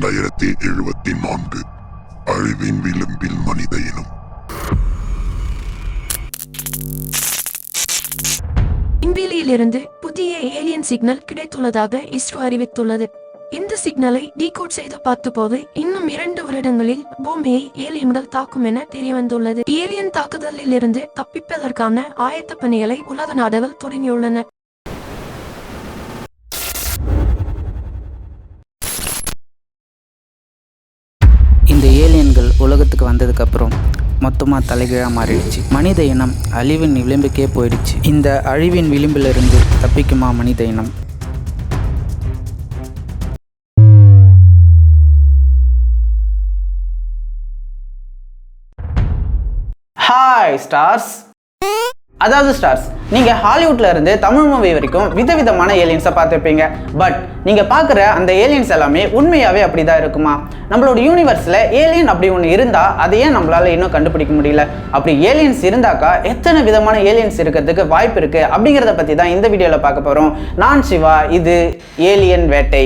2074 அழிவின் விளிம்பில் மனித இனம். விண்வெளியிலிருந்து புதிய ஏலியன் சிக்னல் கிடைத்துள்ளதாக இஸ்ரோ அறிவித்துள்ளது. இந்த சிக்னலை டீகோட் செய்து பார்த்தபோது இன்னும் 2 வருடங்களில் பூமியை ஏலியன்கள் தாக்கும் என தெரிய வந்துள்ளது. ஏலியன் தாக்குதலில் இருந்து தப்பிப்பதற்கான ஆயத்த பணிகளை உலக நாடுகள் தொடங்கியுள்ளன. இந்த ஏலியன்கள் உலகத்துக்கு வந்ததுக்கு அப்புறம் மொத்தமாக தலைகீழாக மாறிடுச்சு. மனித இனம் அழிவின் விளிம்புக்கே போயிடுச்சு. இந்த அழிவின் விளிம்பிலிருந்து தப்பிக்குமா மனித இனம்? Hi stars. அதாவது ஸ்டார்ஸ், நீங்கள் ஹாலிவுட்ல இருந்து தமிழ் மூவி வரைக்கும் விதவிதமான ஏலியன்ஸை பார்த்துருப்பீங்க. பட் நீங்கள் பார்க்குற அந்த ஏலியன்ஸ் எல்லாமே உண்மையாகவே அப்படி தான் இருக்குமா? நம்மளோட யூனிவர்ஸில் ஏலியன் அப்படி ஒன்று இருந்தால் அதை ஏன் நம்மளால் இன்னும் கண்டுபிடிக்க முடியல? அப்படி ஏலியன்ஸ் இருந்தாக்கா எத்தனை விதமான ஏலியன்ஸ் இருக்கிறதுக்கு வாய்ப்பு இருக்குது அப்படிங்கிறத பற்றி தான் இந்த வீடியோவில் பார்க்க போகிறோம். நான் சிவா, இது ஏலியன் வேட்டை.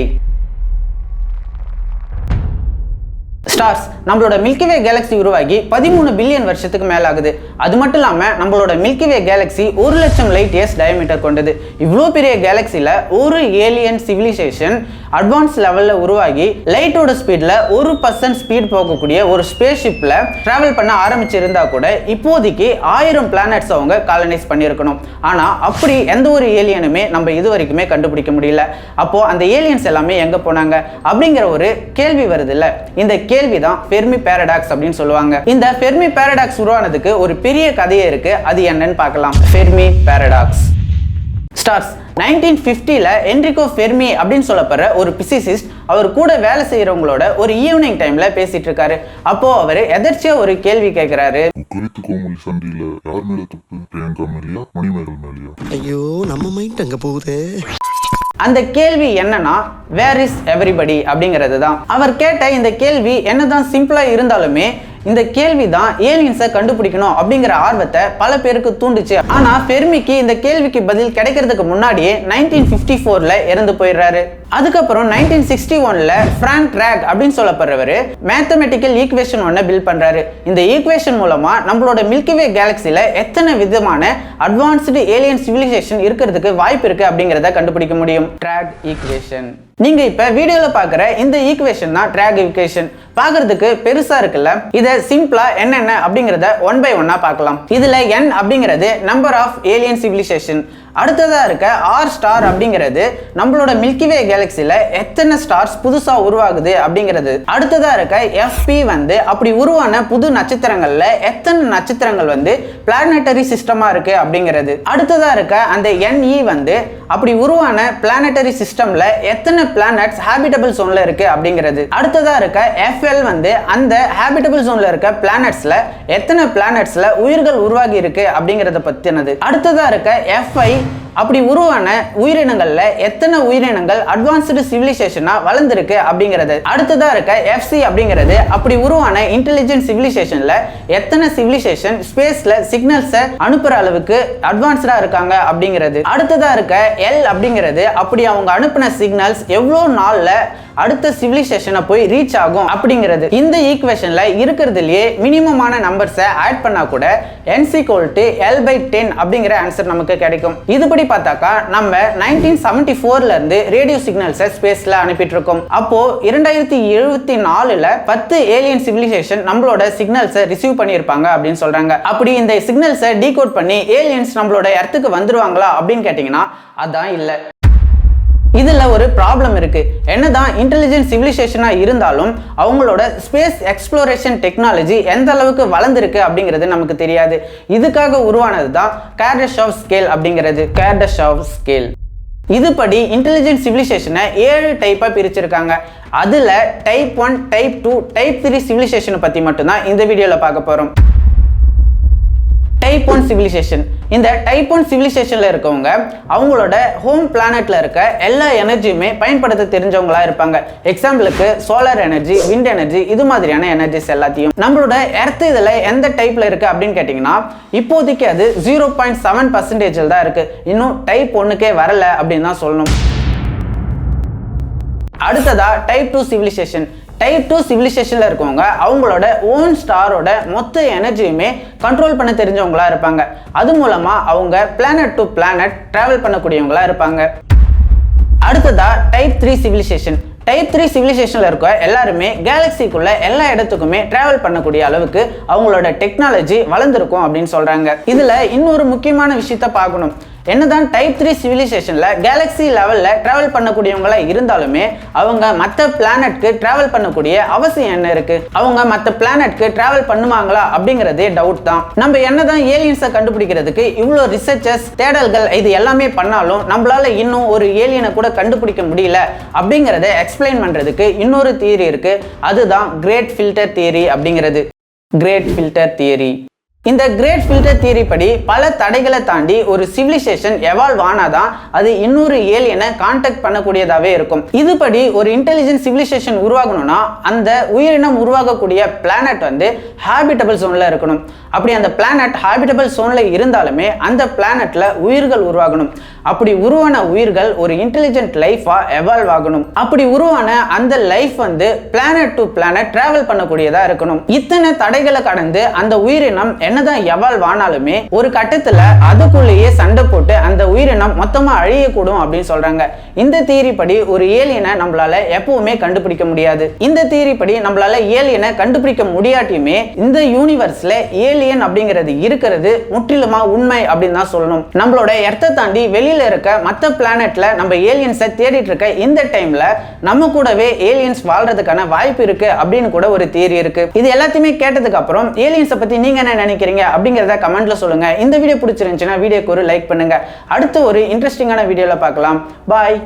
ஸ்டார்ஸ், நம்மளோட மில்கிவே கேலக்ஸி உருவாகி 13 பில்லியன் வருஷத்துக்கு மேல ஆகுது. அது மட்டும் இல்லாமல் நம்மளோட மில்கிவே கேலக்ஸி 1 லட்சம் லைட் இயர்ஸ் டயமீட்டர் கொண்டது. இவ்வளோ பெரிய கேலக்ஸியில் ஒரு ஏலியன் சிவிலைசேஷன் அட்வான்ஸ் லெவலில் உருவாகி லைட்டோட ஸ்பீடில் 1% ஸ்பீட் போகக்கூடிய ஒரு ஸ்பேஸ் ஷிப்பில் ட்ராவல் பண்ண ஆரம்பிச்சிருந்தா கூட இப்போதைக்கு 1000 பிளானட்ஸ் அவங்க காலனைஸ் பண்ணியிருக்கணும். ஆனால் அப்படி எந்த ஒரு ஏலியனுமே நம்ம இது வரைக்குமே கண்டுபிடிக்க முடியல. அப்போது அந்த ஏலியன்ஸ் எல்லாமே எங்கே போனாங்க அப்படிங்கிற ஒரு கேள்வி வருது இல்லை? இந்த கேள்வி தான் ஃபெர்மி பாராடாக்ஸ் அப்படின்னு சொல்லுவாங்க. இந்த ஃபெர்மி பாராடாக்ஸ் உருவானதுக்கு ஒரு பெரிய கதையே இருக்கு. அது என்னன்னு பார்க்கலாம். Fermi paradox. ஸ்டார்ஸ், 1950ல என்ரிகோ ஃபெர்மி அப்படின்னு சொல்லப்படுற ஒரு பிசிசிஸ்ட் அவர் கூட வேலை செய்யறவங்களோட ஒரு ஈவினிங் டைம்ல பேசிட்டு இருக்காரு. அப்போ அவர் எதர்ச்சியா ஒரு கேள்வி கேட்கிறாரு. ஐயோ, நம்ம மைண்ட் அங்க போகுது. அந்த கேள்வி என்னன்னா, வேர் இஸ் எவரிபடி அப்படிங்கிறது தான். அவர் கேட்ட இந்த கேள்வி என்னதான் சிம்பிளா இருந்தாலுமே இந்த கேள்வி தான் ஏலியன்ஸை கண்டுபிடிக்கணும் அப்படிங்கிற ஆர்வத்தை பல பேருக்கு தூண்டுச்சு. ஆனா ஃபெர்மிக்கு இந்த கேள்விக்கு பதில் கிடைக்கிறதுக்கு முன்னாடியே 1954ல இறந்து போயிடுறாரு. அதுக்கப்புறம் 1961ல பிராங்க் ராக் அப்படின்னு சொல்லப்படுறவர் மேத்தமெட்டிக்கல் ஈக்குவேஷன் ஒன்றை பில்ட் பண்றாரு. இந்த ஈக்குவேஷன் மூலமா நம்மளோட மில்கிவே கேலக்சில எத்தனை விதமான அட்வான்ஸ்டு ஏலியன் சிவிலைசேஷன் இருக்கிறதுக்கு வாய்ப்பு இருக்கு அப்படிங்கிறத கண்டுபிடிக்க முடியும். Drake equation. நீங்க இப்ப வீடியோல பாக்குற இந்த ஈக்குவேஷன் தான் ட்ராக் ஈக்குவேஷன். பாக்குறதுக்கு பெருசா இருக்குல்ல? இத சிம்பிளா என்னென்ன அப்படிங்கறத ஒன் பை ஒன்னா பார்க்கலாம். இதுல n அப்படிங்கிறது நம்பர் ஆஃப் ஏலியன் சிவிலைசேஷன். அடுத்ததா இருக்க R ஸ்டார் அப்படிங்கிறது நம்மளோட மில்கிவே கேலக்சில எத்தனை ஸ்டார்ஸ் புதுசா உருவாகுது அப்படிங்கிறது. அடுத்ததா இருக்க FP வந்து அப்படி உருவான புது நட்சத்திரங்கள்ல எத்தனை நட்சத்திரங்கள் வந்து பிளானட்டரி சிஸ்டமா இருக்கு அப்படிங்கிறது. அடுத்ததா இருக்க அந்த NE வந்து அப்படி உருவான பிளானட்டரி சிஸ்டம்ல எத்தனை பிளானட்ஸ் ஹேபிட்டபிள் ஜோன்ல இருக்கு அப்படிங்கிறது. அடுத்ததா இருக்க FL வந்து அந்த ஹேபிட்டபிள் ஜோன்ல இருக்க பிளானட்ஸ்ல எத்தனை பிளானட்ஸ்ல உயிர்கள் உருவாகி இருக்கு அப்படிங்கறத பத்தினது. அடுத்ததா இருக்க FI அப்படி உருவான உயிரினங்கள்ல எத்தனை உயிரினங்கள் அட்வான்ஸ்டு சிவிலைசேஷனா வளர்ந்துருக்கு அப்படிங்கிறது. அடுத்ததா இருக்க FC அப்படிங்கிறது அப்படி உருவான இன்டெலிஜென்ட் சிவிலைசேஷன்ல எத்தனை சிவிலைசேஷன் ஸ்பேஸ்ல சிக்னல்ஸை அனுப்புற அளவுக்கு அட்வான்ஸ்டா இருக்காங்க அப்படிங்கிறது. அடுத்ததா இருக்க L அப்படிங்கிறது அப்படி அவங்க அனுப்பின சிக்னல்ஸ் எவ்வளோ நாள்ல அடுத்த சிவிலைசேஷனை போய் ரீச் ஆகும் அப்படிங்கிறது. இந்த ஈக்குவேஷன்ல இருக்கிறதுலயே மினிமமான நம்பர்ஸை ஆட் பண்ணா கூட n=L/10 அப்படிங்கிற ஆன்சர் நமக்கு கிடைக்கும். இதுபடி பார்த்தாக்கா நம்ம 1974ல இருந்து ரேடியோ சிக்னல்ஸை ஸ்பேஸ்ல அனுப்பிட்டு இருக்கோம். அப்போ 2074ல 10 ஏலியன் சிவிலைசேஷன் நம்மளோட சிக்னல்ஸை ரிசீவ் பண்ணியிருப்பாங்க அப்படின்னு சொல்றாங்க. அப்படி இந்த சிக்னல்ஸை டீகோட் பண்ணி ஏலியன்ஸ் நம்மளோட எர்த்துக்கு வந்துருவாங்களா அப்படின்னு கேட்டீங்கன்னா அதான் இல்லை. இதுல ஒரு ப்ராப்ளம் இருக்கு. என்னதான் இன்டெலிஜென்ட் சிவிலைசேஷனா இருந்தாலும் அவங்களோட ஸ்பேஸ் எக்ஸ்ப்ளோரேஷன் டெக்னாலஜி எந்த அளவுக்கு வளர்ந்துருக்கு அப்படிங்கிறது நமக்கு தெரியாது. இதுக்காக உருவானது தான் கார்டஷாவ் ஸ்கேல் அப்படிங்கிறது. கார்டஷாவ் ஸ்கேல் இதுபடி இன்டெலிஜென்ட் சிவிலைசேஷனை 7 டைப்பா பிரிச்சிருக்காங்க. அதுல டைப் 1, டைப் 2, டைப் 3 சிவிலைசேஷனை பத்தி மட்டும்தான் இந்த வீடியோல பார்க்க போறோம். Type 1 civilisation. இந்த டைப் 1 சிவிலைசேஷன்ல இருக்கவங்க அவங்களோட ஹோம் பிளானட்ல இருக்க எல்லா எனர்ஜியுமே பயன்படுத்த தெரிஞ்சவங்களா இருப்பாங்க. எக்ஸாம்பிளுக்கு சோலார் எனர்ஜி, விண்ட் எனர்ஜி, இது மாதிரியான எனர்ஜிஸ் எல்லாத்தையும். நம்மளோட எர்த் இதுல எந்த டைப்ல இருக்கு அப்படின்னு கேட்டீங்கன்னா இப்போதைக்கு அது 0.7% தான் இருக்கு. இன்னும் டைப் 1க்கே வரல அப்படின்னு தான் சொல்லணும். அடுத்ததா டைப் 2 சிவிலைசேஷன். டைப் 2 சிவிலைசேஷன்ல இருக்கவங்க அவங்களோட ஓன் ஸ்டாரோட மொத்த எனர்ஜியுமே கண்ட்ரோல் பண்ண தெரிஞ்சவங்களா இருப்பாங்க. அது மூலமா அவங்க பிளானட் டு பிளானட் டிராவல் பண்ணக்கூடியவங்களா இருப்பாங்க. அடுத்ததா டைப் 3 சிவிலைசேஷன். டைப் 3 சிவிலைசேஷன்ல இருக்க எல்லாருமே கேலக்சிக்குள்ள எல்லா இடத்துக்குமே டிராவல் பண்ணக்கூடிய அளவுக்கு அவங்களோட டெக்னாலஜி வளர்ந்துருக்கும் அப்படின்னு சொல்றாங்க. இதுல இன்னொரு முக்கியமான விஷயத்த பார்க்கணும். என்னதான் டைப் 3 சிவிலைசேஷன்ல கேலக்சி லெவல்ல டிராவல் பண்ணக்கூடியவங்களா இருந்தாலுமே அவங்க மற்ற பிளானட்க்கு டிராவல் பண்ணக்கூடிய அவசியம் என்ன இருக்கு? அவங்க மற்ற பிளானட்க்கு டிராவல் பண்ணுவாங்களா அப்படிங்கறதே டவுட் தான். நம்ம என்னதான் ஏலியன்ஸை கண்டுபிடிக்கிறதுக்கு இவ்வளோ ரிசர்ச்சஸ் தேடல்கள் இது எல்லாமே பண்ணாலும் நம்மளால இன்னும் ஒரு ஏலியனை கூட கண்டுபிடிக்க முடியல அப்படிங்கறத எக்ஸ்பிளைன் பண்றதுக்கு இன்னொரு தியரி இருக்கு. அதுதான் கிரேட் ஃபில்டர் தியரி அப்படிங்கிறது. Great filter theory. இந்த கிரேட் ஃபில்டர் தியரி படி பல தடைகளை தாண்டி ஒரு சிவிலைசேஷன் எவால்வ் ஆனாதான் அது இன்னொரு ஏலியனை கான்டாக்ட் பண்ணக்கூடியதாவே இருக்கும். இதுபடி ஒரு இன்டெலிஜென்ட் சிவிலைசேஷன் உருவாகணும்னா அந்த உயிரினம் உருவாகக்கூடிய பிளானட் வந்து ஹாபிட்டபிள் ஜோன்ல இருக்கணும். அப்படி அந்த பிளானட் ஹாபிட்டபிள் ஜோன்ல இருந்தாலுமே அந்த பிளானட்ல உயிர்கள் உருவாகணும். அப்படி உருவான உயிர்கள் ஒரு இன்டெலிஜென்ட் லைஃபா எவால்வ் ஆகணும். அப்படி உருவான அந்த லைஃப் வந்து பிளானட் டு பிளானட் டிராவல் பண்ணக்கூடியதா இருக்கணும். இத்தனை தடைகளை கடந்து அந்த உயிரினம் என்னதான் எவால்வ் ஆனாலுமே ஒரு கட்டத்துல அதுக்குள்ளேயே சண்டை போட்டு அந்த உயிரினம் மொத்தமா அழியக்கூடும் அப்படின்னு சொல்றாங்க. இந்த தியரி படி ஒரு ஏலியனை நம்மளால எப்பவுமே கண்டுபிடிக்க முடியாது. இந்த தியரி படி நம்மளால ஏலியனை கண்டுபிடிக்க முடியாட்டியுமே இந்த யூனிவர்ஸ்ல ஏலியன் அப்படிங்கிறது இருக்கிறது முற்றிலுமா உண்மை அப்படின்னு தான் சொல்லணும். நம்மளோட எர்த்தை தாண்டி வெளியில இருக்க மற்ற பிளானட்ல நம்ம ஏலியன்ஸை தேடிட்டு இருக்க இந்த டைம்ல நம்ம கூடவே ஏலியன்ஸ் வாழ்றதுக்கான வாய்ப்பு இருக்கு அப்படின்னு கூட ஒரு தியரி இருக்கு. இது எல்லாத்தையுமே கேட்டதுக்கு அப்புறம் ஏலியன்ஸை பத்தி நீங்க என்ன நினைக்கிறீங்க அப்படிங்கறத கமெண்ட்ல சொல்லுங்க. இந்த வீடியோ பிடிச்சிருந்துச்சுன்னா வீடியோக்கு ஒரு லைக் பண்ணுங்க. அடுத்து ஒரு இன்ட்ரெஸ்டிங்கான வீடியோல பார்க்கலாம். பாய்.